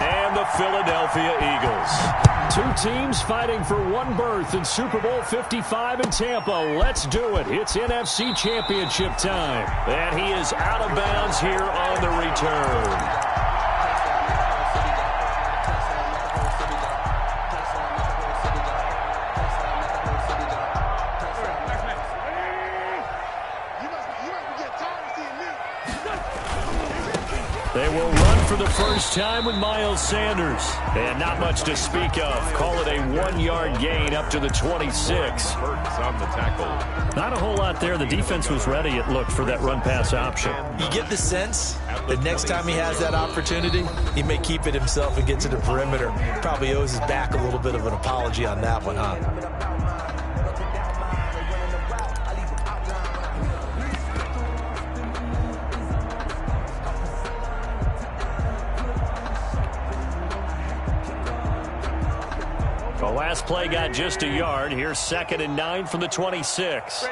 and the Philadelphia Eagles. Two teams fighting for one berth in Super Bowl 55 in Tampa. Let's do it. It's NFC Championship time. And he is out of bounds here on the return. They will run for the first time with Miles Sanders. And not much to speak of. Call it a 1-yard gain up to the 26. On the tackle. Not a whole lot there. The defense was ready, it looked, for that run-pass option. You get the sense that next time he has that opportunity, he may keep it himself and get to the perimeter. Probably owes his back a little bit of an apology on that one, huh? The last play got just a yard. Here's 2nd and 9 from the 26.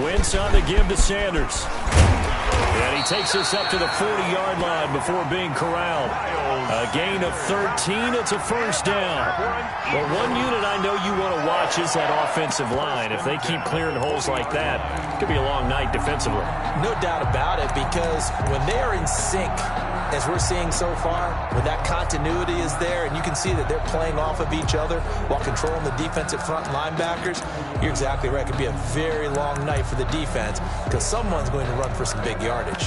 Wentz on the give to Sanders. And he takes us up to the 40-yard line before being corralled. A gain of 13. It's a first down. Well, one unit I know you want to watch is that offensive line. If they keep clearing holes like that, it could be a long night defensively. No doubt about it, because when they are in sync, as we're seeing so far, when that continuity is there and you can see that they're playing off of each other while controlling the defensive front linebackers, you're exactly right. It could be a very long night for the defense because someone's going to run for some big yardage.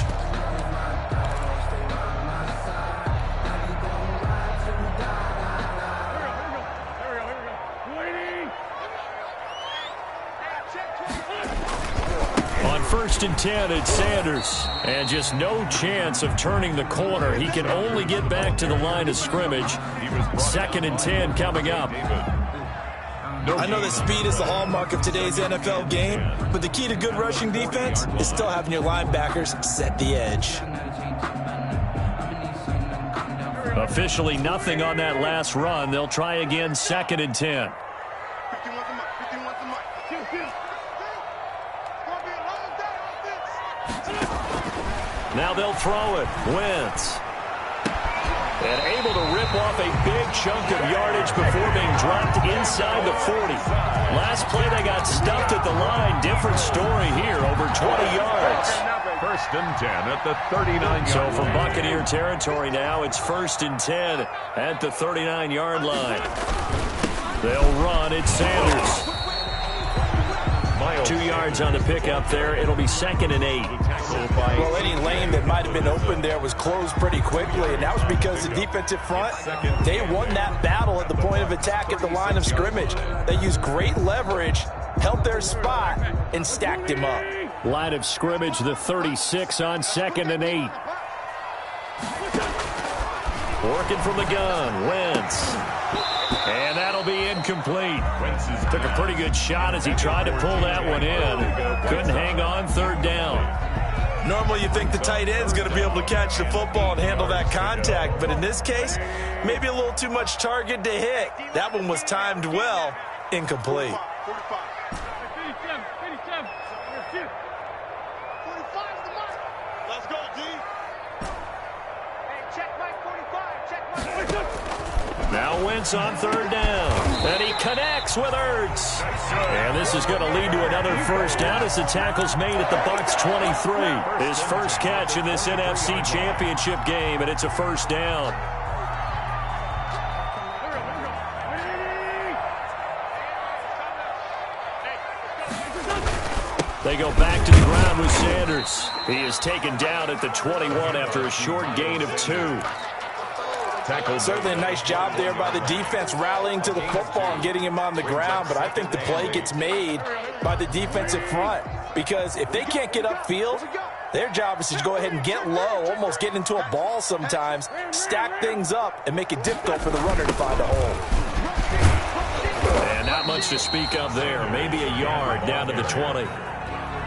First and 10, it's Sanders. And just no chance of turning the corner. He can only get back to the line of scrimmage. 2nd and 10 coming up. I know that speed is the hallmark of today's NFL game, but the key to good rushing defense is still having your linebackers set the edge. Officially nothing on that last run. They'll try again, 2nd and 10. Now they'll throw it. Wentz. And able to rip off a big chunk of yardage before being dropped inside the 40. Last play they got stuffed at the line. Different story here, over 20 yards. 1st and 10 at the 39-yard line. So from Buccaneer territory now, it's 1st and 10 at the 39-yard line. They'll run. It's Sanders. 2 yards on the pickup there. It'll be 2nd and 8. Well, any lane that might have been open there was closed pretty quickly, and that was because the defensive front, they won that battle at the point of attack at the line of scrimmage. They used great leverage, held their spot, and stacked him up. Line of scrimmage, the 36 on 2nd and 8. Working from the gun, Wentz. And that'll be incomplete. Took a pretty good shot as he tried to pull that one in. Couldn't hang on, 3rd down. Normally you think the tight end's going to be able to catch the football and handle that contact, but in this case, maybe a little too much target to hit. That one was timed well, incomplete. Let's go, D. Hey, check my 45. Check my 45. Now Wentz on 3rd down. And he connects with Ertz. And this is going to lead to another first down as the tackle's made at the Bucs 23. His first catch in this NFC Championship game, and it's a first down. They go back to the ground with Sanders. He is taken down at the 21 after a short gain of 2. Certainly a nice job there by the defense rallying to the football and getting him on the ground, but I think the play gets made by the defensive front because if they can't get upfield, their job is to go ahead and get low, almost get into a ball sometimes, stack things up, and make it difficult for the runner to find a hole. And not much to speak of there. Maybe a yard down to the 20.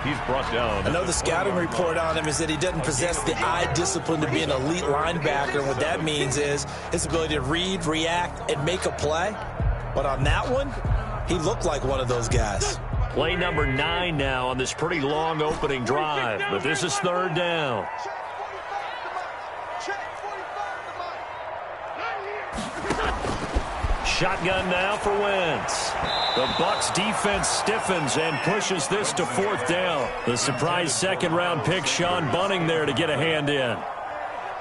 He's brought down. I know the scouting report on him is that he doesn't possess the eye discipline to be an elite linebacker. And what that means is his ability to read, react, and make a play. But on that one, he looked like one of those guys. Play number 9 now on this pretty long opening drive. But this is 3rd down. Shotgun now for Wentz. The Bucs defense stiffens and pushes this to 4th down. The surprise second-round pick, Sean Bunting, there to get a hand in.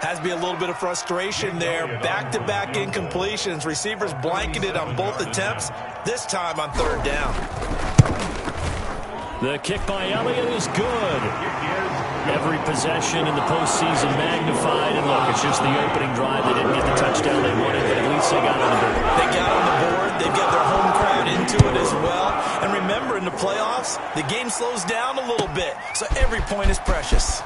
Has to be a little bit of frustration there. Back-to-back incompletions. Receivers blanketed on both attempts, this time on 3rd down. The kick by Elliott is good. Every possession in the postseason magnified. And look, it's just the opening drive. They didn't get the touchdown they wanted, but at least they got on the board. They got on the board. They've got their home crowd into it as well. And remember, in the playoffs, the game slows down a little bit, so every point is precious.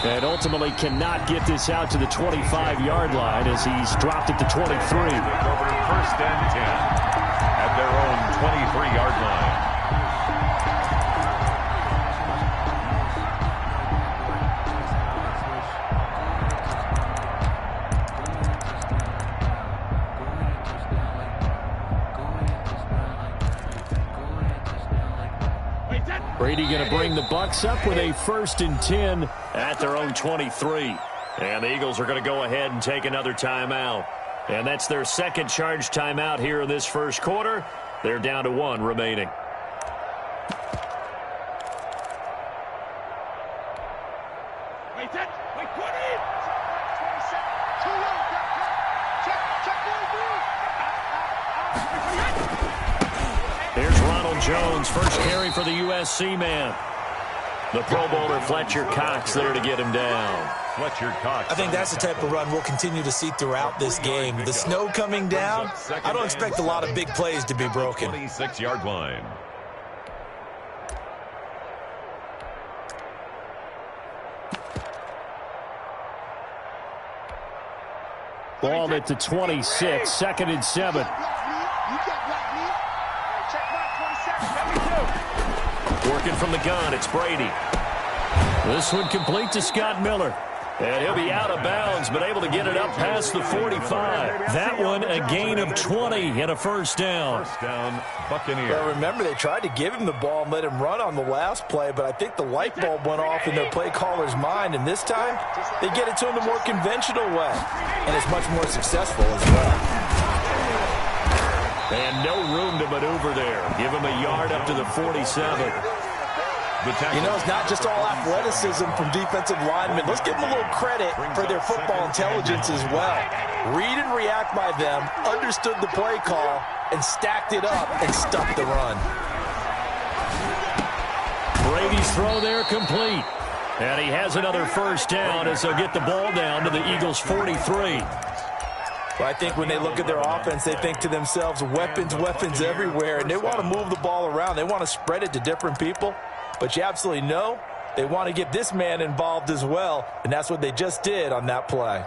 And ultimately cannot get this out to the 25-yard line as he's dropped it to 23. Over 1st and 10 at their own 23-yard line. Brady going to bring the Bucs up with a 1st and 10 at their own 23. And the Eagles are going to go ahead and take another timeout. And that's their second charge timeout here in this first quarter. They're down to 1 remaining. Here's Ronald Jones, first carry for the USC man. The Pro Bowler Fletcher Cox there to get him down. Fletcher Cox. I think that's the type of run we'll continue to see throughout this game. The snow coming down, I don't expect a lot of big plays to be broken. 26-yard line. Ball at the 26, 2nd and 7. Working from the gun, it's Brady. This one complete to Scott Miller. And he'll be out of bounds, but able to get it up past the 45. That one a gain of 20 and a 1st down. 1st down, Buccaneers. Well, remember, they tried to give him the ball and let him run on the last play, but I think the light bulb went off in their play caller's mind, and this time they get it to him the more conventional way, and it's much more successful as well. And no room to maneuver there. Give him a yard up to the 47. You know, it's not just all athleticism from defensive linemen. Let's give them a little credit for their football intelligence as well. Read and react by them, understood the play call, and stacked it up and stuffed the run. Brady's throw there complete. And he has another 1st down as they'll get the ball down to the Eagles' 43. Well, I think when they look at their offense, they think to themselves, weapons, weapons everywhere, and they want to move the ball around. They want to spread it to different people. But you absolutely know they want to get this man involved as well, and that's what they just did on that play.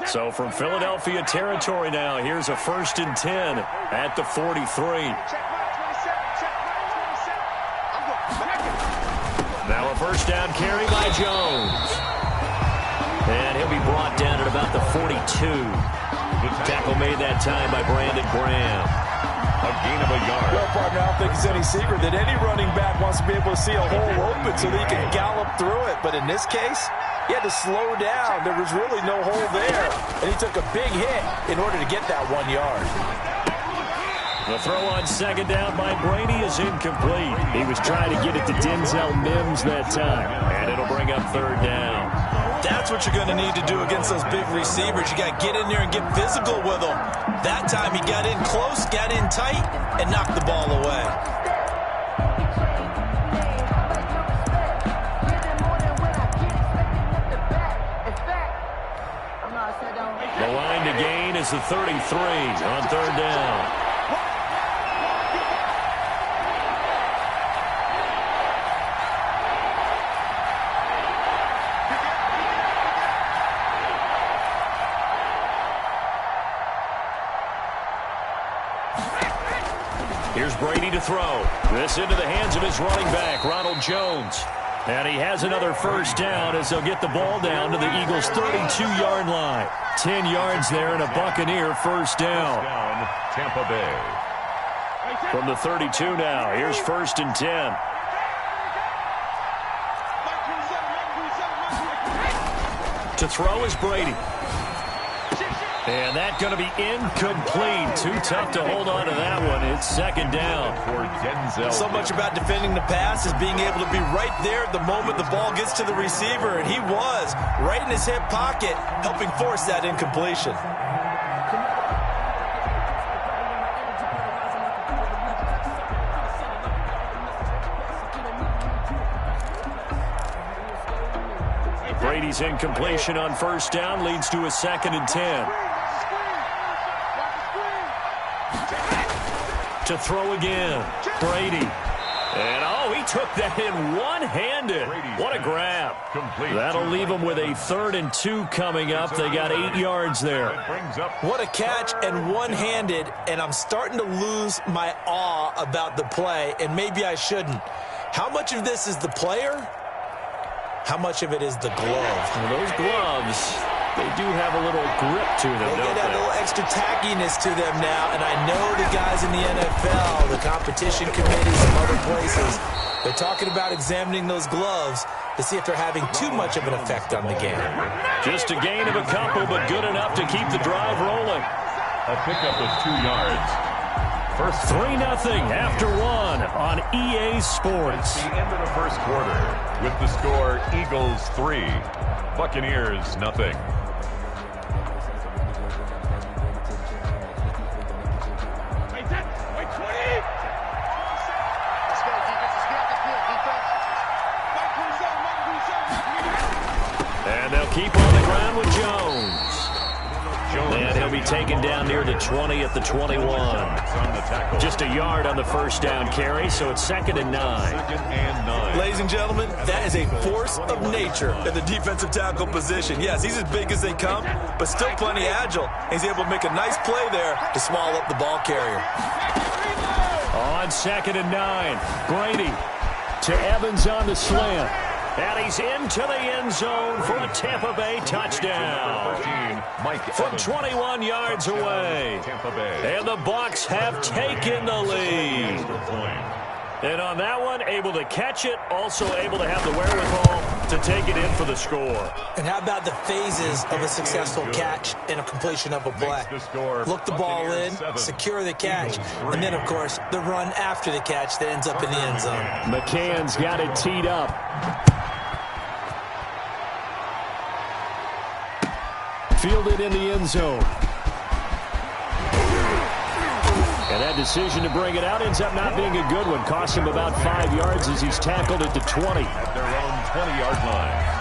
So from Philadelphia territory now, here's a 1st and 10 at the 43. Now a 1st down carry by Jones. And he'll be brought down at about the 42. Tackle made that time by Brandon Graham. A gain of a yard. Well, partner, I don't think it's any secret that any running back wants to be able to see a hole open so that he can gallop through it. But in this case, he had to slow down. There was really no hole there. And he took a big hit in order to get that 1 yard. The throw on 2nd down by Brady is incomplete. He was trying to get it to Denzel Mims that time. And it'll bring up 3rd down. That's what you're going to need to do against those big receivers. You got to get in there and get physical with them. That time he got in close, got in tight, and knocked the ball away. The line to gain is the 33 on 3rd down. Here's Brady to throw. This into the hands of his running back, Ronald Jones. And he has another 1st down as they'll get the ball down to the Eagles' 32-yard line. 10 yards there and a Buccaneer 1st down. Tampa Bay. From the 32 now, here's 1st and 10. To throw is Brady. And that's going to be incomplete. Too tough to hold on to that one. It's 2nd down. So much about defending the pass is being able to be right there at the moment the ball gets to the receiver. And he was right in his hip pocket, helping force that incompletion. Brady's incompletion on 1st down leads to a 2nd and 10. To throw again, Brady. And, he took that in one-handed. What a grab. That'll leave them with a 3rd and 2 coming up. They got 8 yards there. What a catch and one-handed, and I'm starting to lose my awe about the play, and maybe I shouldn't. How much of this is the player? How much of it is the glove? Well, those gloves, they do have a little grip to them, don't they? They get a little extra tackiness to them now, and I know the guys in the NFL, the competition committees, some other places, they're talking about examining those gloves to see if they're having too much of an effect on the game. Just a gain of a couple, but good enough to keep the drive rolling. A pickup of 2 yards. First 3-0 after 1 on EA Sports. At the end of the first quarter with the score Eagles 3, Buccaneers 0. And they'll keep on the ground with Jones. And he'll be taken down near the 20 at the 21. Just a yard on the 1st down carry, so it's 2nd and 9. Ladies and gentlemen, that is a force of nature in the defensive tackle position. Yes, he's as big as they come, but still plenty agile. He's able to make a nice play there to swallow up the ball carrier. On 2nd and 9, Brady to Evans on the slant. And he's into the end zone for a Tampa Bay touchdown. From 21 yards away. And the Bucs have taken the lead. And on that one, able to catch it, also able to have the wherewithal to take it in for the score. And how about the phases of a successful catch and a completion of a play? Look the ball in, secure the catch, and then, of course, the run after the catch that ends up in the end zone. McCann's got it teed up. Fielded in the end zone. And that decision to bring it out ends up not being a good one. Cost him about 5 yards as he's tackled at the 20. At their own 20-yard line.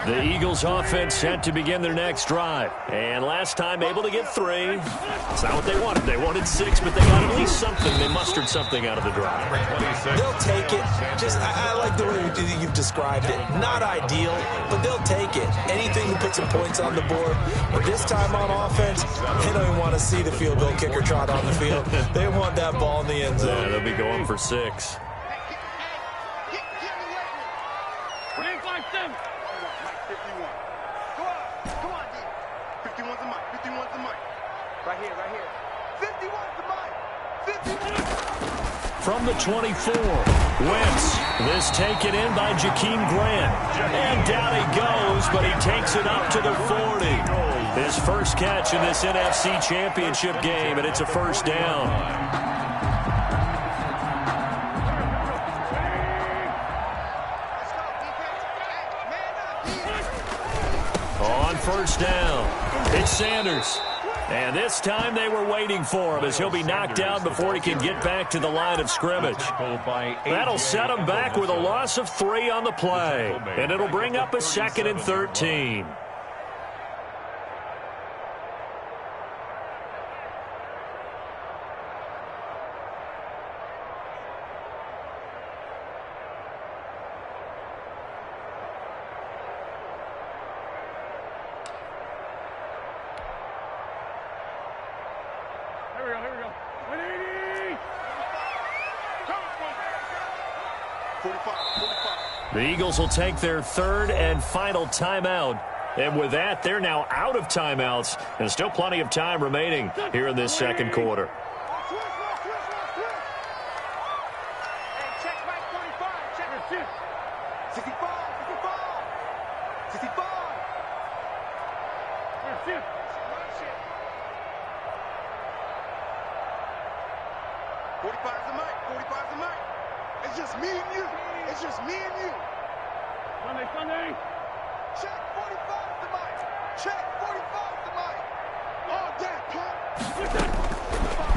The Eagles offense set to begin their next drive. And last time able to get 3. It's not what they wanted. They wanted 6, but they got at least something. They mustered something out of the drive. They'll take it. I like the way you've described it. Not ideal, but they'll take it. Anything to put some points on the board. But this time on offense, they don't even want to see the field goal kicker trot on the field. They want that ball in the end zone. Yeah, they'll be going for 6. From the 24, Wentz. This taken in by Jakeem Grant. And down he goes, but he takes it up to the 40. His first catch in this NFC Championship game, and it's a 1st down. On 1st down, it's Sanders. And this time they were waiting for him as he'll be knocked down before he can get back to the line of scrimmage. That'll set him back with a loss of 3 on the play. And it'll bring up a 2nd and 13. The Eagles will take their 3rd and final timeout And with that, they're now out of timeouts, and still plenty of time remaining here in this second quarter. Check Mike 45. Check it. 65. 65. 65. 45's the mic. 45's the mic. It's just me and you. It's just me and you. Sunday. Check 45's the mic. Check 45's the mic. All that, punk.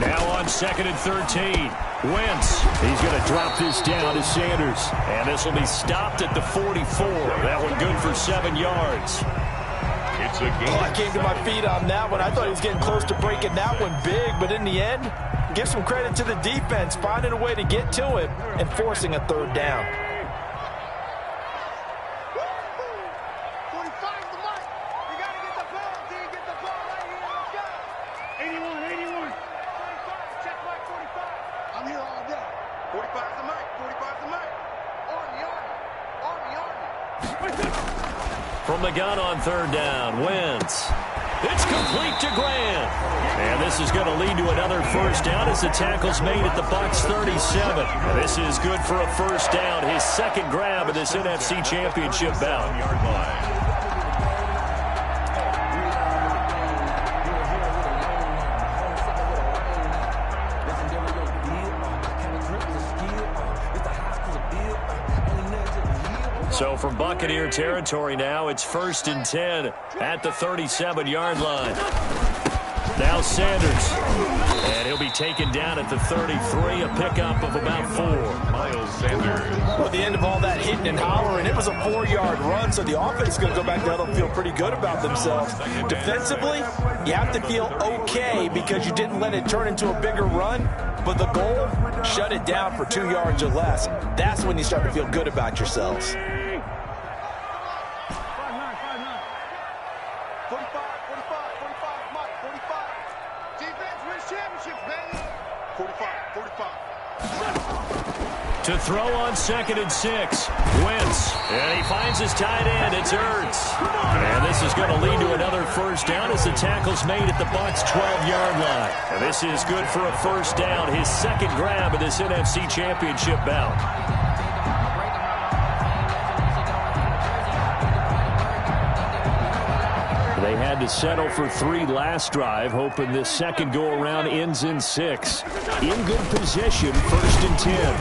Now on 2nd and 13. Wentz. He's going to drop this down to Sanders. And this will be stopped at the 44. That one good for 7 yards. It's a game. I came to my feet on that one. I thought he was getting close to breaking that one big, but in the end, give some credit to the defense, finding a way to get to it and forcing a 3rd down. 45's the mic. You got to get the ball, D. Get the ball right here. Let's go. 81. 45. Check Mike 45. I'm here all day. 45's the mic. 45's the mic. Army. From the gun on 3rd down, Wentz. It's complete to Grant. And this is going to lead to another 1st down as the tackle's made at the Bucs 37. This is good for a 1st down, his 2nd grab of this NFC Championship bout. So from Buccaneer territory now, it's 1st and 10 at the 37-yard line. Now Sanders. And he'll be taken down at the 33, a pickup of about 4. Miles Sanders. Well, at the end of all that hitting and hollering, it was a 4-yard run, so the offense is going to go back down and feel pretty good about themselves. Defensively, you have to feel okay because you didn't let it turn into a bigger run, but the goal, shut it down for 2 yards or less. That's when you start to feel good about yourselves. 45, Mike, 45. Defense wins championships, baby. 45. To throw on 2nd and 6. Wentz. And he finds his tight end. It's Ertz. And this is going to lead to another 1st down as the tackle's made at the Bucs 12-yard line. And this is good for a 1st down, his 2nd grab of this NFC Championship bout. They had to settle for 3 last drive, hoping this second go-around ends in 6. In good position, 1st and 10.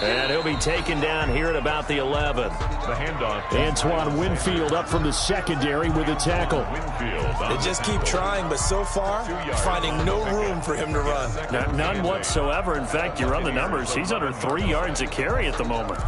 And he'll be taken down here at about the 11. The handoff. Antoine Winfield up from the secondary with a tackle. They just keep trying, but so far, finding no room for him to run. None whatsoever. In fact, you run the numbers. He's under 3 yards a carry at the moment.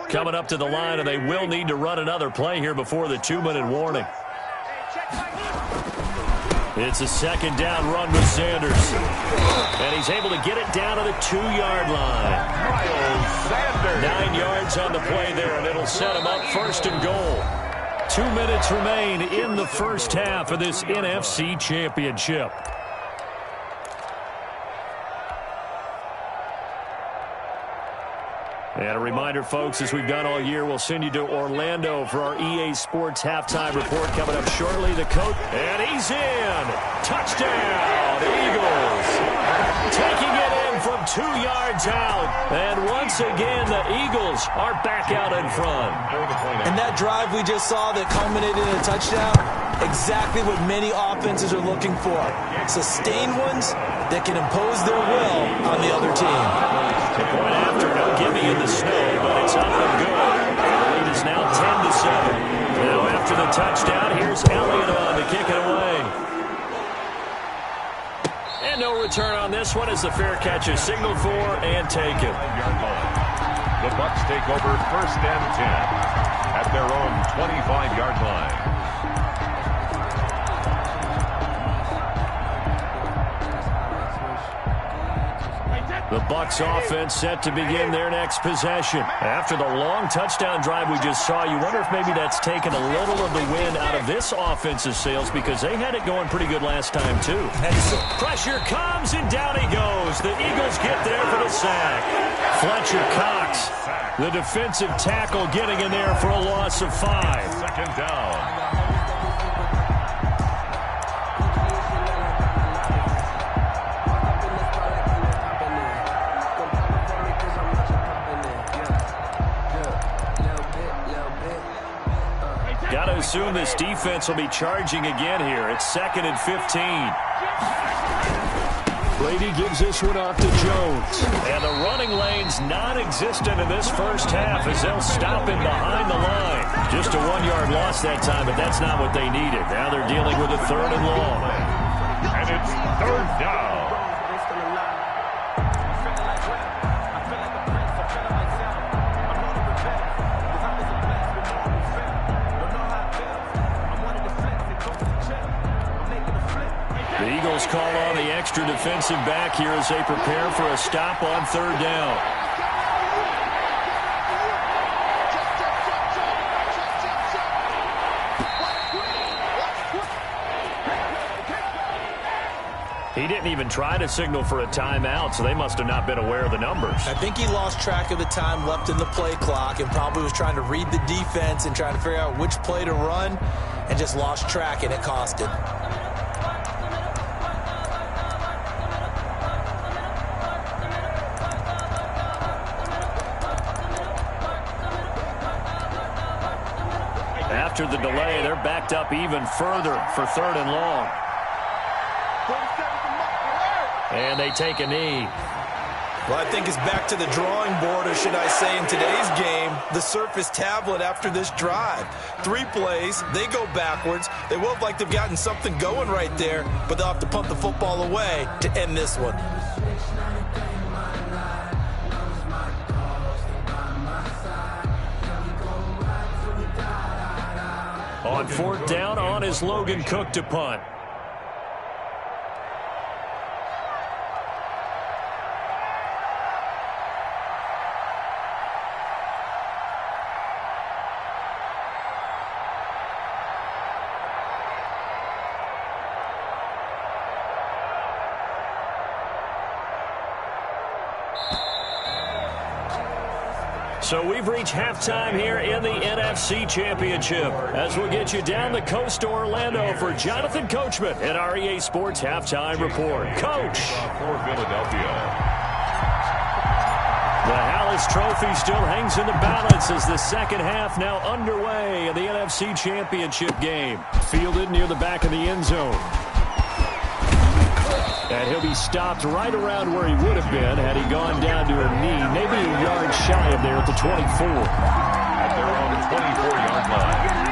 Coming up to the line, and they will need to run another play here before the 2-minute warning. It's a 2nd down run with Sanders. And he's able to get it down to the 2-yard line. Miles Sanders. 9 yards on the play there, and it'll set him up 1st and goal. 2 minutes remain in the 1st half of this NFC Championship. And a reminder, folks, as we've done all year, we'll send you to Orlando for our EA Sports halftime report coming up shortly. The coach, and he's in. Touchdown, Eagles. Taking it in from 2 yards out. And once again, the Eagles are back out in front. And that drive we just saw that culminated in a touchdown, exactly what many offenses are looking for. Sustained ones that can impose their will on the other team. The point after, no gimme in the snow, but it's up and good. And the lead is now 10-7. Now after the touchdown, here's Elliott on to kick it away. And no return on this one as the fair catch is signaled for and taken. The Bucs take over 1st and 10 at their own 25-yard line. The Bucs offense set to begin their next possession. After the long touchdown drive we just saw, you wonder if maybe that's taken a little of the wind out of this offense's sails because they had it going pretty good last time, too. Pressure comes, and down he goes. The Eagles get there for the sack. Fletcher Cox, the defensive tackle, getting in there for a loss of 5. Second down. Got to assume this defense will be charging again here. It's 2nd and 15. Brady gives this one off to Jones. And the running lane's non-existent in this first half as they'll stop him behind the line. Just a 1-yard loss that time, but that's not what they needed. Now they're dealing with a 3rd and long. And it's 3rd down. The Eagles call on the extra defensive back here as they prepare for a stop on 3rd down. He didn't even try to signal for a timeout, so they must have not been aware of the numbers. I think he lost track of the time left in the play clock and probably was trying to read the defense and trying to figure out which play to run and just lost track, and it cost him. After the delay, they're backed up even further for 3rd and long. And they take a knee. Well, I think it's back to the drawing board, or should I say in today's game, the Surface tablet after this drive. 3 plays, they go backwards. They will look like they've gotten something going right there, but they'll have to punt the football away to end this one. On 4th down, on is Logan Cook to punt. So we've reached halftime here in the NFC Championship as we'll get you down the coast to Orlando for Jonathan Coachman at our EA Sports Halftime Report. Coach! For Philadelphia. The Hallis Trophy still hangs in the balance as the second half now underway in the NFC Championship game. Fielded near the back of the end zone. And he'll be stopped right around where he would have been had he gone down to a knee, maybe a yard shy of there at the 24. At their own 24-yard line.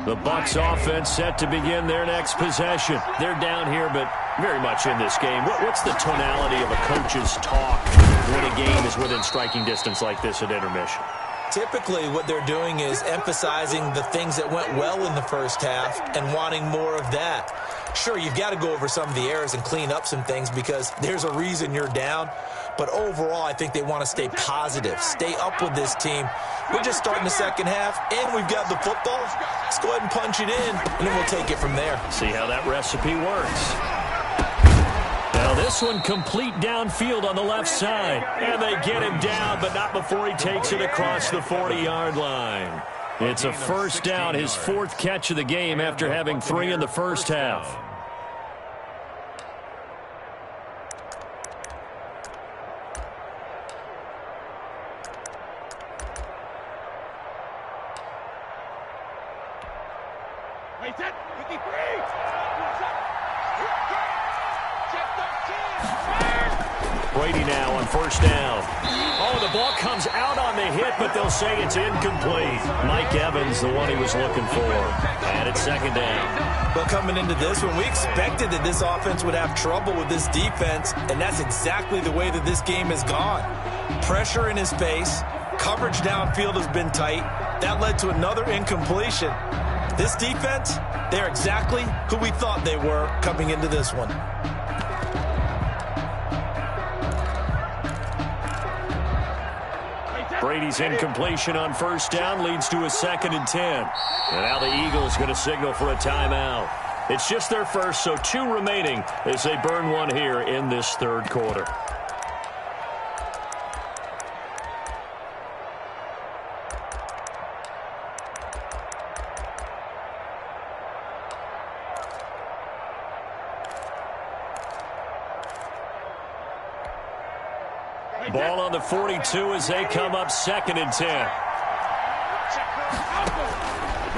The Bucs offense set to begin their next possession. They're down here, but very much in this game. What's the tonality of a coach's talk when a game is within striking distance like this at intermission? Typically, what they're doing is emphasizing the things that went well in the first half and wanting more of that. Sure, you've got to go over some of the errors and clean up some things because there's a reason you're down. But overall, I think they want to stay positive, stay up with this team. We're just starting the second half, and we've got the football. Let's go ahead and punch it in, and then we'll take it from there. See how that recipe works. Now this one complete downfield on the left side. And they get him down, but not before he takes it across the 40-yard line. It's a first down, his 4th catch of the game after having 3 in the first half. Brady now on first down. Oh, the ball comes out on the hit, but they'll say it's incomplete. Mike Evans, the one he was looking for. And it's second down. But coming into this one, we expected that this offense would have trouble with this defense, and that's exactly the way that this game has gone. Pressure in his face. Coverage downfield has been tight. That led to another incompletion. This defense, they're exactly who we thought they were coming into this one. Brady's incompletion on first down leads to a 2nd and 10. And now the Eagles going to signal for a timeout. It's just their first, so 2 remaining as they burn one here in this third quarter. Ball on the 42 as they come up 2nd and 10.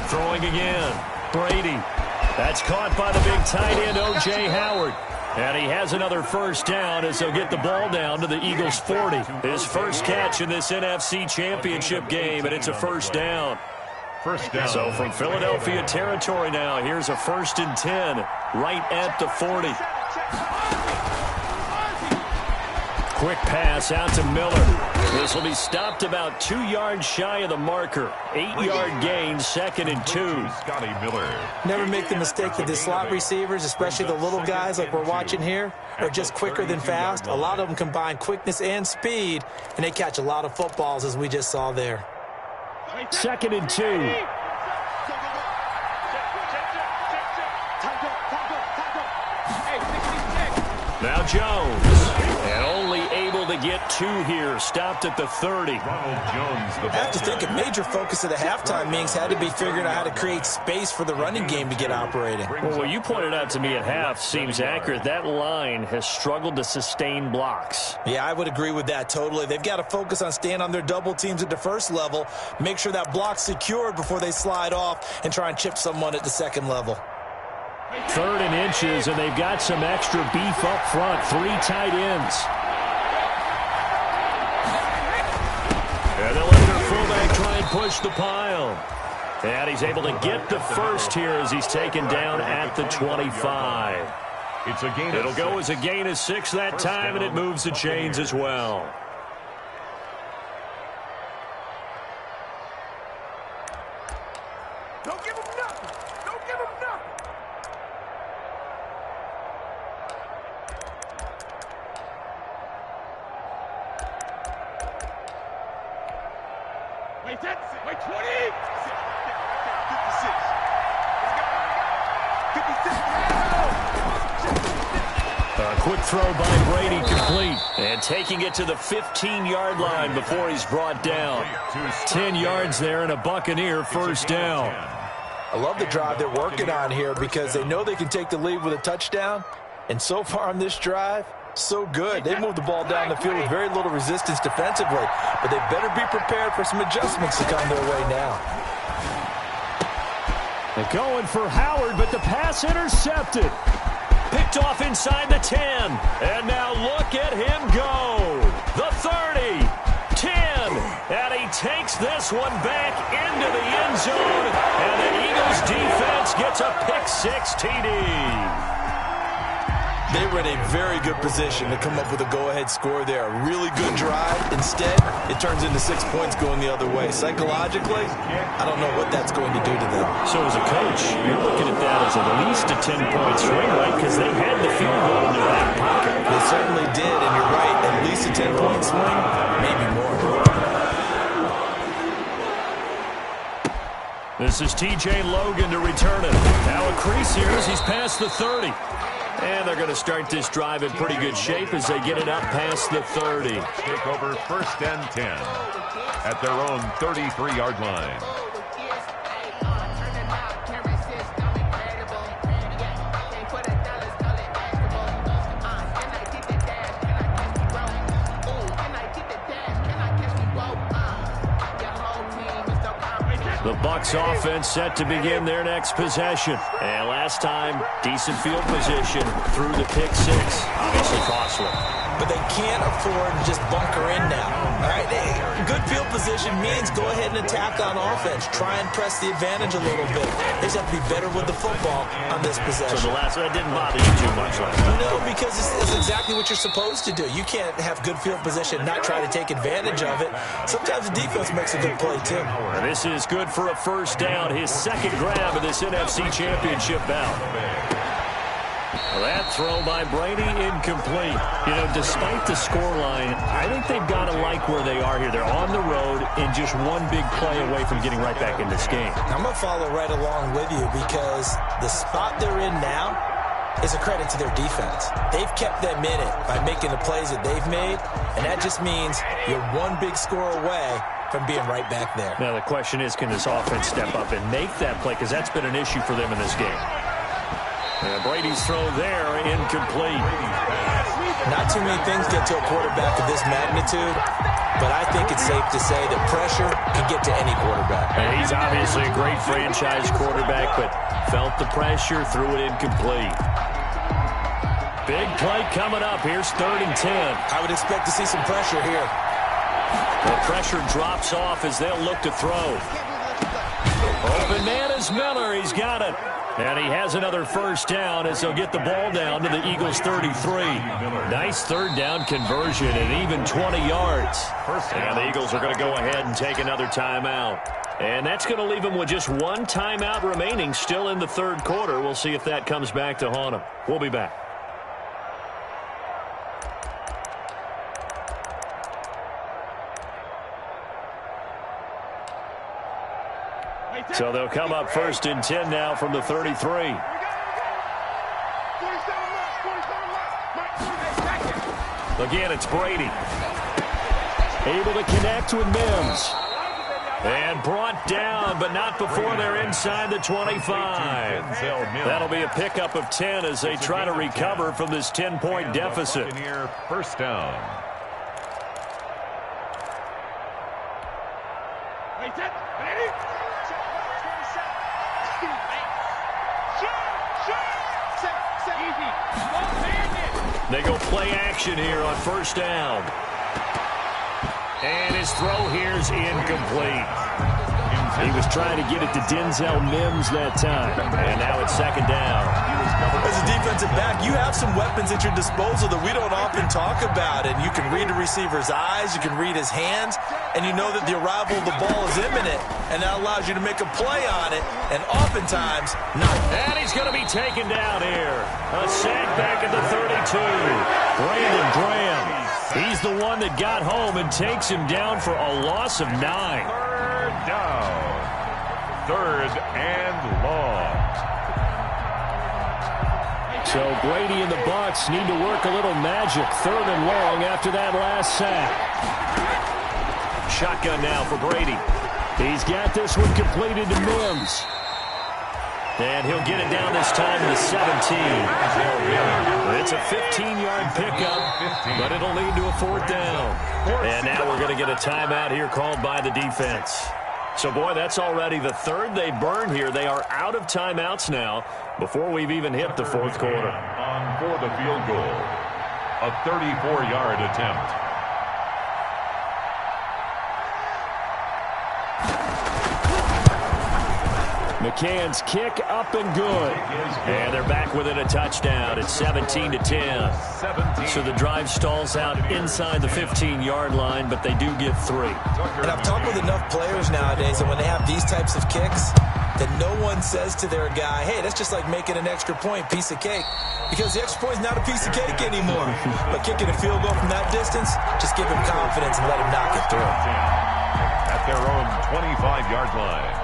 Throwing again. Brady. That's caught by the big tight end, O.J. Howard. And he has another first down as they'll get the ball down to the Eagles' 40. His first catch in this NFC Championship game, and it's a first down. First down. So from Philadelphia territory now, here's a 1st and 10 right at the 40. Quick pass out to Miller. This will be stopped about 2 yards shy of the marker. 8-yard gain, 2nd and 2. Scotty Miller. Never make the mistake that the slot receivers, especially the little guys like we're watching here, are just quicker than fast. A lot of them combine quickness and speed, and they catch a lot of footballs, as we just saw there. 2nd and 2. Now Jones. And only able to get 2 here. Stopped at the 30. Ronald Jones, the I have to think a major focus of the halftime meetings had to be figuring out how to create space for the running game to get operating. Well, what you pointed out to me at half seems accurate. That line has struggled to sustain blocks. Yeah, I would agree with that totally. They've got to focus on staying on their double teams at the first level, make sure that block's secured before they slide off and try and chip someone at the second level. 3rd and inches, and they've got some extra beef up front. 3 tight ends. And they'll let their fullback try and push the pile. And he's able to get the first here as he's taken down at the 25. It's a gain. It'll go as a gain of 6 that time, and it moves the chains as well. Don't give him nothing. Don't give him nothing. Wait, that's it. Wait, 20. 56. A quick throw by Brady complete. And taking it to the 15-yard line before he's brought down. 10 yards there and a Buccaneer first down. I love the drive they're working on here because they know they can take the lead with a touchdown. And so far on this drive, so good. They moved the ball down the field with very little resistance defensively. But they better be prepared for some adjustments to come their way now. They're going for Howard, but the pass intercepted. Picked off inside the 10. And now look at him go. The 30, 10. And he takes this one back into the end zone. And the Eagles defense gets a pick-6 TD. They were in a very good position to come up with a go-ahead score there. A really good drive. Instead, it turns into 6 points going the other way. Psychologically, I don't know what that's going to do to them. So as a coach, you're looking at that as at least a 10-point swing, right? Because they had the field goal in their back pocket. They certainly did, and you're right. At least a 10-point swing, maybe more. This is T.J. Logan to return it. Now a crease here as he's past the 30. And they're going to start this drive in pretty good shape as they get it up past the 30. Take over 1st and 10 at their own 33-yard line. The Bucs offense set to begin their next possession. And last time, decent field position through the pick-6. Obviously costly. but they can't afford to just bunker in now. All right, good field position means go ahead and attack on offense. Try and press the advantage a little bit. They just have to be better with the football on this possession. So the last one didn't bother you too much last time? No, because it's exactly what you're supposed to do. You can't have good field position, not try to take advantage of it. Sometimes the defense makes a good play, too. And this is good for a first down, his second grab of this NFC Championship bout. That throw by Brady, incomplete. You know, despite the scoreline, I think they've got to like where they are here. They're on the road and just one big play away from getting right back in this game. I'm going to follow right along with you because the spot they're in now is a credit to their defense. They've kept them in it by making the plays that they've made, and that just means you're one big score away from being right back there. Now, the question is, can this offense step up and make that play? Because that's been an issue for them in this game. And Brady's throw there, incomplete. Not too many things get to a quarterback of this magnitude, but I think it's safe to say that pressure can get to any quarterback. And he's obviously a great franchise quarterback, but felt the pressure, threw it incomplete. Big play coming up. Here's 3rd and 10. I would expect to see some pressure here. The pressure drops off as they'll look to throw. Open man is Miller. He's got it. And he has another first down as they'll get the ball down to the Eagles' 33. Nice third down conversion and even 20 yards. And the Eagles are going to go ahead and take another timeout. And that's going to leave them with just one timeout remaining still in the third quarter. We'll see if that comes back to haunt them. We'll be back. So they'll come up 1st and 10 now from the 33. Again, it's Brady. Able to connect with Mims. And brought down, but not before they're inside the 25. That'll be a pickup of 10 as they try to recover from this 10-point deficit. First down. They go play action here on first down. And his throw here is incomplete. He was trying to get it to Denzel Mims that time. And now it's 2nd down. As a defensive back, you have some weapons at your disposal that we don't often talk about. And you can read the receiver's eyes, you can read his hands, and you know that the arrival of the ball is imminent. And that allows you to make a play on it, and oftentimes not. And he's going to be taken down here. A sack back at the 32. Brandon Graham. He's the one that got home and takes him down for a loss of 9. 3rd down. 3rd and long. So Brady and the Bucs need to work a little magic. 3rd and long after that last sack. Shotgun now for Brady. He's got this one completed to Mims. And he'll get it down this time to the 17. It's a 15-yard pickup, but it'll lead to a 4th down. And now we're going to get a timeout here called by the defense. So, boy, that's already the 3rd they burned here. They are out of timeouts now before we've even hit the 4th quarter. On for the field goal. A 34-yard attempt. McCann's kick up and good. And they're back within a touchdown. It's 17-10. So the drive stalls out inside the 15-yard line, but they do get 3. And I've talked with enough players nowadays that when they have these types of kicks, that no one says to their guy, hey, that's just like making an extra point, piece of cake. Because the extra point is not a piece of cake anymore. But kicking a field goal from that distance, just give him confidence and let him knock it through. At their own 25-yard line.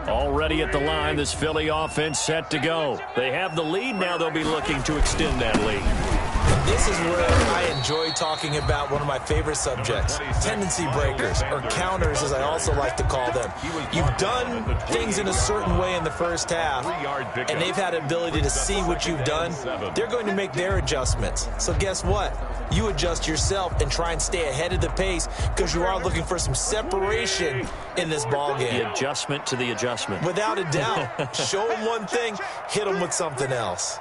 Already at the line, this Philly offense set to go. They have the lead now. They'll be looking to extend that lead. this is where I enjoy talking about one of my favorite subjects, tendency breakers, or counters as I also like to call them. You've done things in a certain way in the first half, and they've had an ability to see what you've done. They're going to make their adjustments. So guess what? You adjust yourself and try and stay ahead of the pace because you are looking for some separation in this ball game. The adjustment to the adjustment. Without a doubt. Show them one thing, hit them with something else.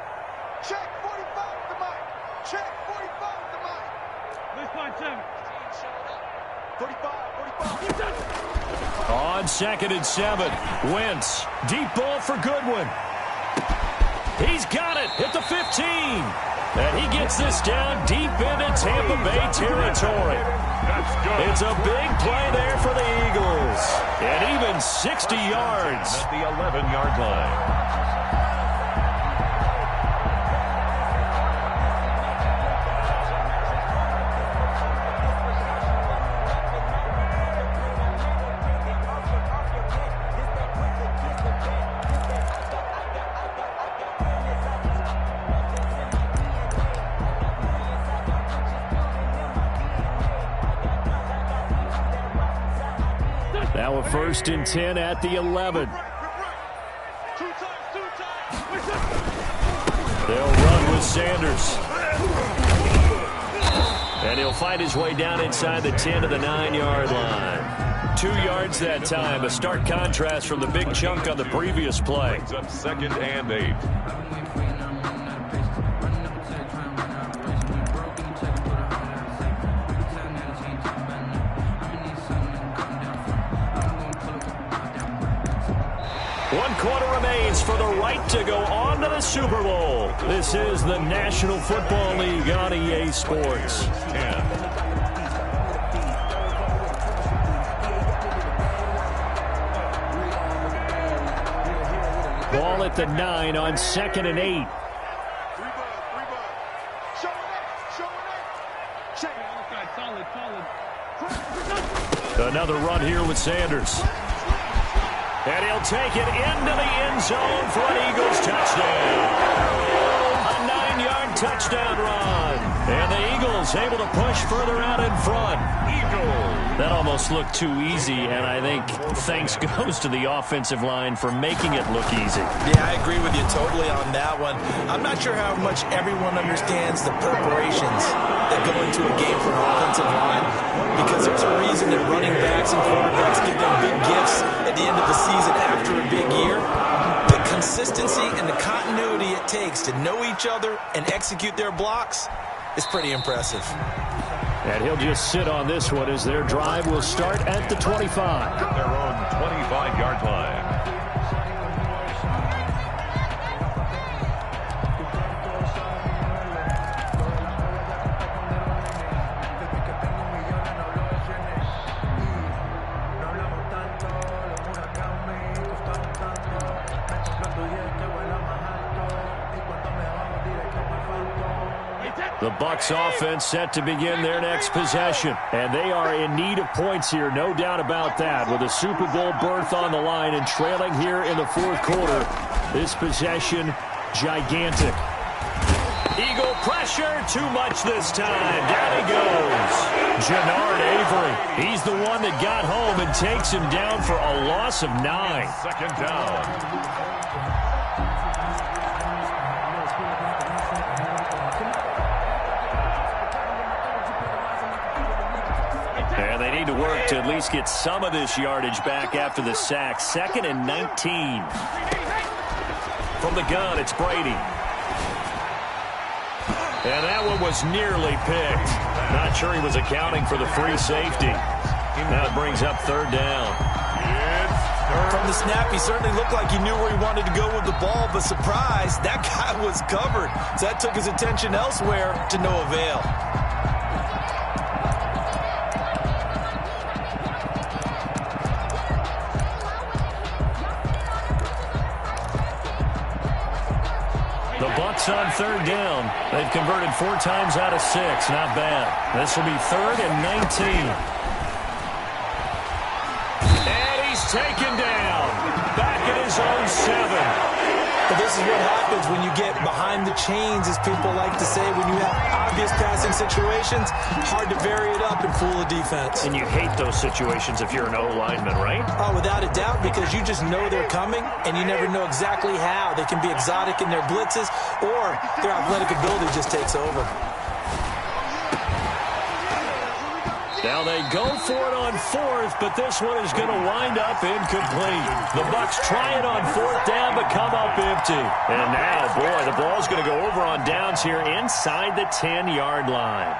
Check 45 to Mike. Check 45 to Mike. Baseline 7. 45. On 2nd and 7, Wentz. Deep ball for Goodwin. He's got it at the 15. And he gets this down deep into Tampa Bay territory. It's a big play there for the Eagles. And even 60 yards. At the 11-yard line. Now a 1st and 10 at the 11. They'll run with Sanders. And he'll fight his way down inside the 10 to the 9-yard line. 2 yards that time. A stark contrast from the big chunk on the previous play. Brings up 2nd and 8. One quarter remains for the right to go on to the Super Bowl. This is the National Football League on EA Sports. 10. Ball at the 9 on 2nd and 8. Another run here with Sanders. And he'll take it into the end zone for an Eagles touchdown. A 9-yard touchdown run. And the Eagles able to push further out in front. That almost looked too easy, and I think thanks goes to the offensive line for making it look easy. Yeah, I agree with you totally on that one. I'm not sure how much everyone understands the preparations that go into a game for an offensive line, because there's a reason that running backs and quarterbacks give them big gifts at the end of the season after a big year. The consistency and the continuity it takes to know each other and execute their blocks is pretty impressive. And he'll just sit on this one as their drive will start at the 25. Their own 25-yard line. The Bucs offense set to begin their next possession. And they are in need of points here, no doubt about that. With a Super Bowl berth on the line and trailing here in the 4th quarter, this possession, gigantic. Eagle pressure, too much this time. Down he goes. Jannard Avery, he's the one that got home and takes him down for a loss of 9. 2nd down. And they need to work to at least get some of this yardage back after the sack. 2nd and 19. From the gun, it's Brady. And that one was nearly picked. Not sure he was accounting for the free safety. Now it brings up 3rd down. From the snap, he certainly looked like he knew where he wanted to go with the ball, but surprise, that guy was covered. So that took his attention elsewhere to no avail. The Bucs on 3rd down. They've converted 4 times out of 6. Not bad. This will be 3rd and 19. And he's taken down. Back at his own 7. Well, this is what happens when you get behind the chains, as people like to say. When you have obvious passing situations, hard to vary it up and fool a defense. And you hate those situations if you're an O-lineman, right? Oh, without a doubt, because you just know they're coming, and you never know exactly how. They can be exotic in their blitzes, or their athletic ability just takes over. Now they go for it on fourth, but this one is going to wind up incomplete. The Bucs try it on fourth down, but come up empty. And now, boy, the ball's going to go over on downs here inside the 10-yard line.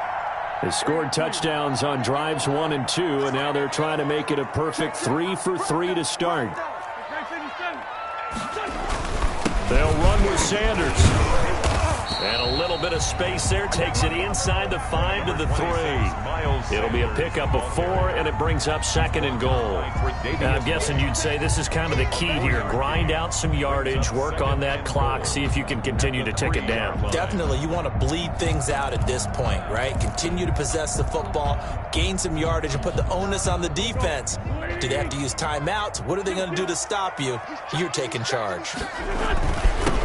They scored touchdowns on drives 1 and 2, and now they're trying to make it a perfect 3 for 3 to start. They'll run with Sanders. And a little bit of space there takes it inside the 5 to the 3. It'll be a pickup of 4, and it brings up 2nd and goal. And I'm guessing you'd say this is kind of the key here. Grind out some yardage, work on that clock, see if you can continue to tick it down. Definitely. You want to bleed things out at this point, right? Continue to possess the football, gain some yardage, and put the onus on the defense. Do they have to use timeouts? What are they going to do to stop you? You're taking charge.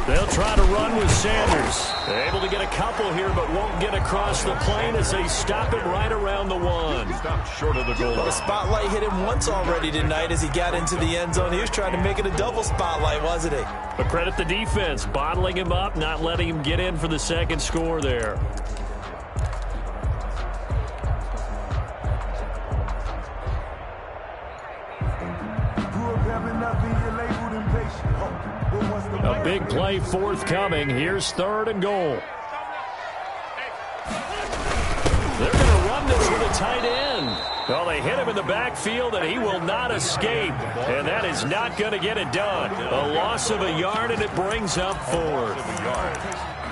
They'll try to run with Sanders. They're able to get a couple here, but won't get across the plane as they stop it right around the 1. Stopped short of the goal. Well, the spotlight hit him once already tonight as he got into the end zone. He was trying to make it a double spotlight, wasn't he? But credit the defense, bottling him up, not letting him get in for the second score there. A big play forthcoming. Here's 3rd and goal. They're going to run this with a tight end. Well, they hit him in the backfield, and he will not escape. And that is not going to get it done. A loss of a yard, and it brings up 4th.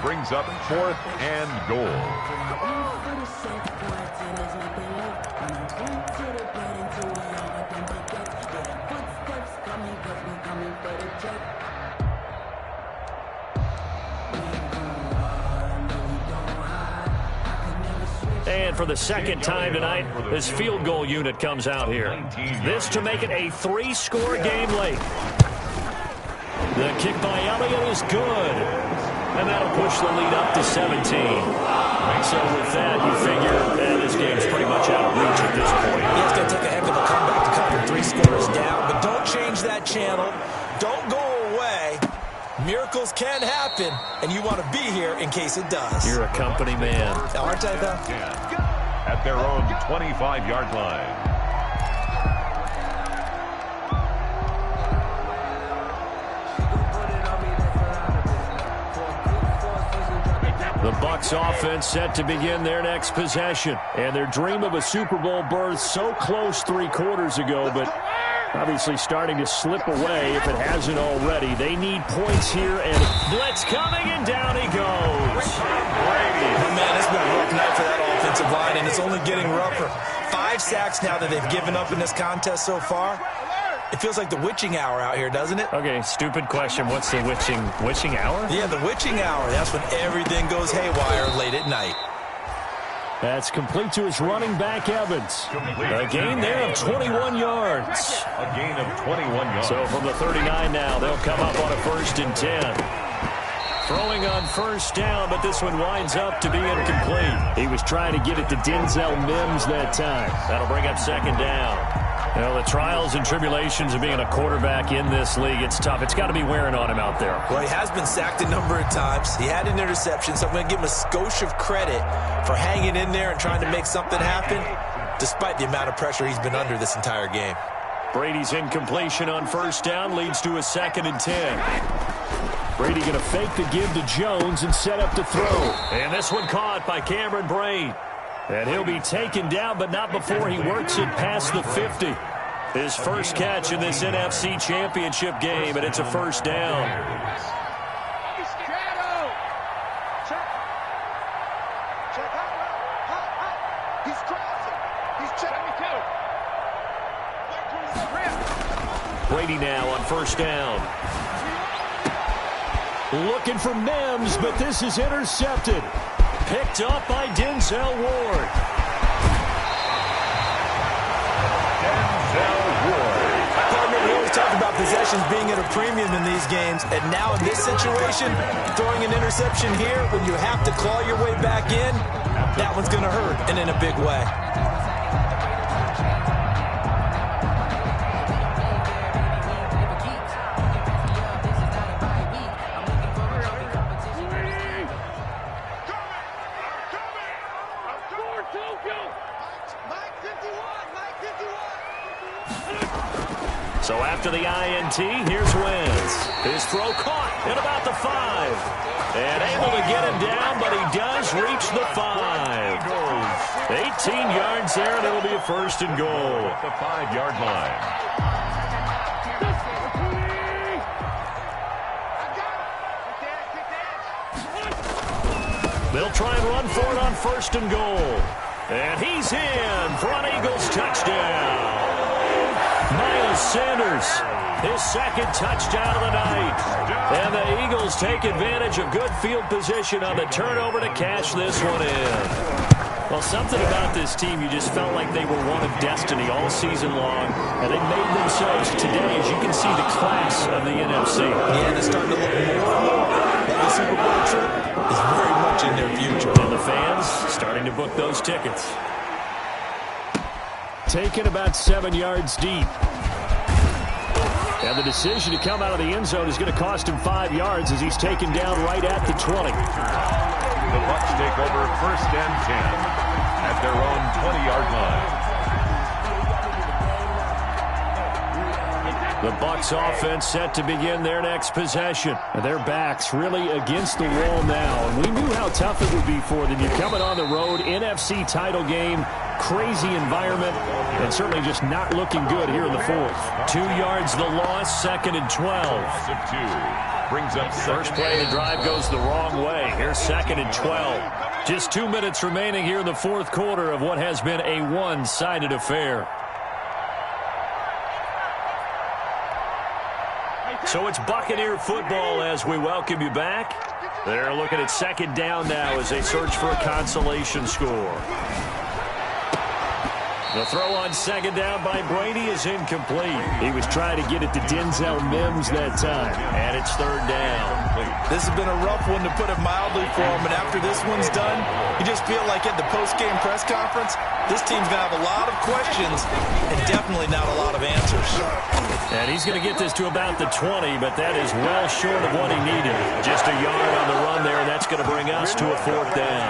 Brings up 4th and goal. And for the second time tonight, this field goal unit comes out here. This to make it a 3-score game late. The kick by Elliott is good. And that'll push the lead up to 17. So with that, you figure this game's pretty much out of reach at this point. Yeah, it's going to take a heck of a comeback to cut from 3 scores down. But don't change that channel. Don't go away. Miracles can happen, and you want to be here in case it does. You're a company man. Aren't I, though? At their own 25-yard line. The Bucs offense set to begin their next possession. And their dream of a Super Bowl berth so close 3 quarters ago, but obviously starting to slip away if it hasn't already. They need points here, and blitz coming, and down he goes. Oh, man, it's been a rough night for that offensive line, and it's only getting rougher. 5 sacks now that they've given up in this contest so far. It feels like the witching hour out here, doesn't it? Okay, stupid question. What's the witching hour? Yeah, the witching hour. That's when everything goes haywire late at night. That's complete to his running back, Evans. A gain there of 21 yards. A gain of 21 yards. So from the 39 now, they'll come up on a 1st and 10. Throwing on 1st down, but this one winds up to be incomplete. He was trying to get it to Denzel Mims that time. That'll bring up 2nd down. You know, the trials and tribulations of being a quarterback in this league, it's tough. It's got to be wearing on him out there. Well, he has been sacked a number of times. He had an interception, so I'm going to give him a skosh of credit for hanging in there and trying to make something happen, despite the amount of pressure he's been under this entire game. Brady's incompletion on 1st down leads to a 2nd and 10. Brady going to fake the give to Jones and set up to throw. And this one caught by Cameron Brate. And he'll be taken down, but not before he works it past the 50. His first catch in this NFC Championship game, and it's a 1st down. Brady now on 1st down. Looking for Mims, but this is intercepted. Picked up by Denzel Ward. Partner, we always talk about possessions being at a premium in these games, and now in this situation, throwing an interception here when you have to claw your way back in, that one's going to hurt, and in a big way. So after the INT, here's Wentz. His throw caught at about the 5. And able to get him down, but he does reach the 5. 18 yards there, and it'll be a first and goal. At the 5-yard line. They'll try and run for it on first and goal. And he's in for an Eagles touchdown. Miles Sanders, his second touchdown of the night. And the Eagles take advantage of good field position on the turnover to cash this one in. Well, something about this team, you just felt like they were one of destiny all season long, and they made themselves today, as you can see, the class of the NFC. Yeah, and it's starting to look more and more like the Super Bowl trip is very much in their future. And the fans starting to book those tickets. Taken about 7 yards deep. And the decision to come out of the end zone is going to cost him 5 yards as he's taken down right at the 20. The Bucs take over first and 10 at their own 20-yard line. The Bucs offense set to begin their next possession. And their backs really against the wall now. And we knew how tough it would be for them. You're coming on the road, NFC title game, crazy environment, and certainly just not looking good here in the fourth. 2 yards the loss, second and 12. Brings up first play of the drive goes the wrong way. Here's second and 12. Just 2 minutes remaining here in the fourth quarter of what has been a one-sided affair. So it's Buccaneer football as we welcome you back. They're looking at second down now as they search for a consolation score. The throw on second down by Brady is incomplete. He was trying to get it to Denzel Mims that time, and it's third down. This has been a rough one, to put it mildly, for him, and after this one's done, you just feel like at the post-game press conference, this team's going to have a lot of questions and definitely not a lot of answers. And he's going to get this to about the 20, but that is well short of what he needed. Just a yard on the run there, and that's going to bring us to a fourth down.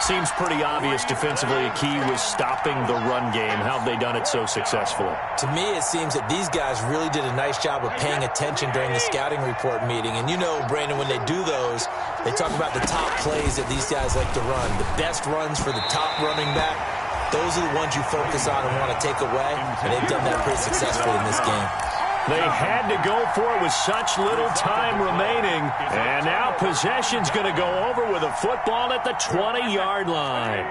Seems pretty obvious defensively a key was stopping the run game. How have they done it so successfully? To me, it seems that these guys really did a nice job of paying attention during the scouting report meeting. And you know, Brandon, when they do those, they talk about the top plays that these guys like to run. The best runs for the top running back, those are the ones you focus on and want to take away. And they've done that pretty successfully in this game. They had to go for it with such little time remaining. And now possession's going to go over with a football at the 20-yard line.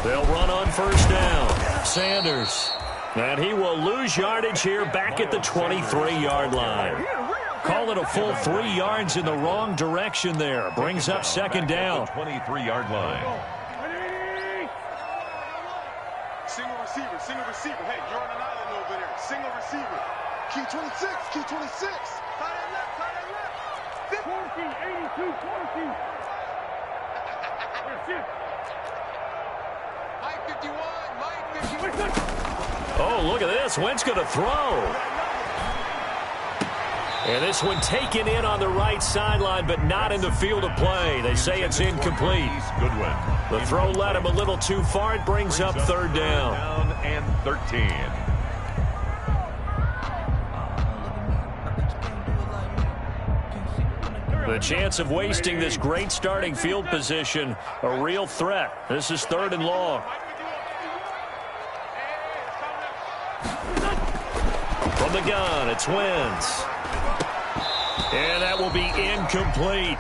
They'll run on first down. Sanders. And he will lose yardage here back at the 23-yard line. Call it a full 3 yards in the wrong direction there. Brings up second down. 23-yard line. Single receiver. Hey, you're on an island over there. Single receiver. Key 26. Key 26. Tie that left. 14, 82, 14. Mike 51. Mike 51. Oh, look at this. Wentz going to throw. And this one taken in on the right sideline, but not in the field of play. They say it's incomplete. Goodwin. The throw led him a little too far. It brings up third down. Down and 13. The chance of wasting this great starting field position, a real threat. This is third and long. From the gun, it's Wentz. And that will be incomplete.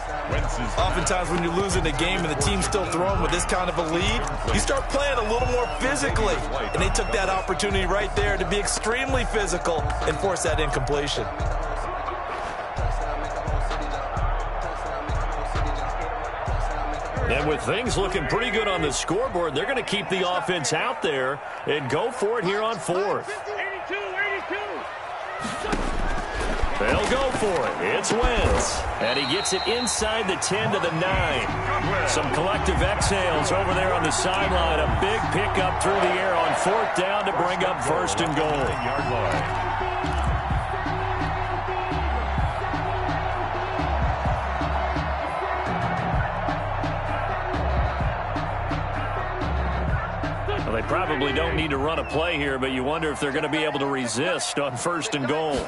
Oftentimes when you're losing a game and the team's still throwing with this kind of a lead, you start playing a little more physically. And they took that opportunity right there to be extremely physical and force that incompletion. And with things looking pretty good on the scoreboard, they're going to keep the offense out there and go for it here on fourth. 82. They'll go for it. It's Wentz. And he gets it inside the 10 to the 9. Some collective exhales over there on the sideline. A big pickup through the air on fourth down to bring up first and goal. Yard line. Well, they probably don't need to run a play here, but you wonder if they're going to be able to resist on first and goal.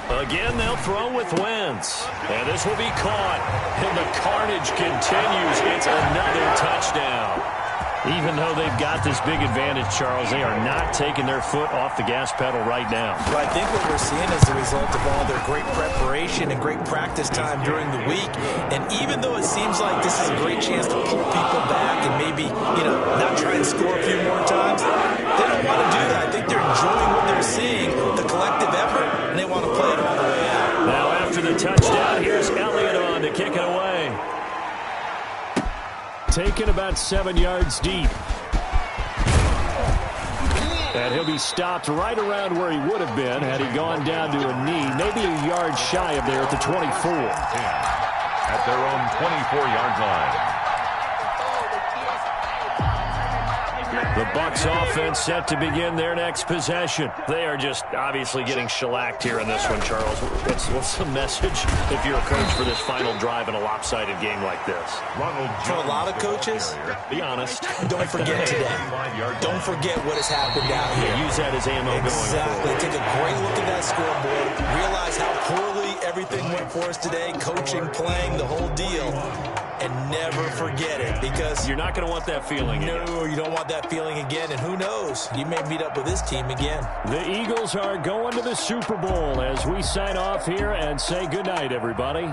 Again, they'll throw with Wentz. And this will be caught. And the carnage continues. It's another touchdown. Even though they've got this big advantage, Charles, they are not taking their foot off the gas pedal right now. Well, I think what we're seeing is the result of all their great preparation and great practice time during the week. And even though it seems like this is a great chance to pull people back and maybe, not try and score a few more times, they don't want to do that. I think they're enjoying what they're seeing, the collective effort, and they want to play it all the way out. Now after the touchdown, here's Elliott on to kick it away. Taken about 7 yards deep. And he'll be stopped right around where he would have been had he gone down to a knee, maybe a yard shy of there at the 24. At their own 24-yard line. The Bucs offense set to begin their next possession. They are just obviously getting shellacked here in this one, Charles. What's the message if you're a coach for this final drive in a lopsided game like this? For a lot of coaches, be honest. Don't forget today. Don't forget what has happened out here. Use that as ammo going forward. Exactly. Take a great look at that scoreboard. Realize how poorly everything went for us today. Coaching, playing, the whole deal. And never forget it, because you're not going to want that feeling again. No, you don't want that feeling again. And who knows? You may meet up with this team again. The Eagles are going to the Super Bowl as we sign off here and say goodnight, everybody.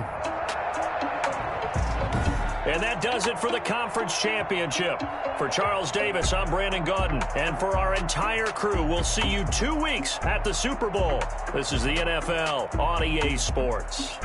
And that does it for the conference championship. For Charles Davis, I'm Brandon Gaudin. And for our entire crew, we'll see you 2 weeks at the Super Bowl. This is the NFL on EA Sports.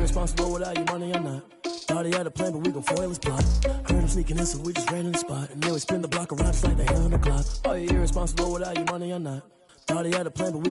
Responsible without your money or not. Thought he had a plan, but we gon' foil his plot. Heard him sneaking in, so we just ran in the spot. And then we spin the block around just like the hell on the clock. Are you irresponsible without your money or not? Thought he had a plan, but we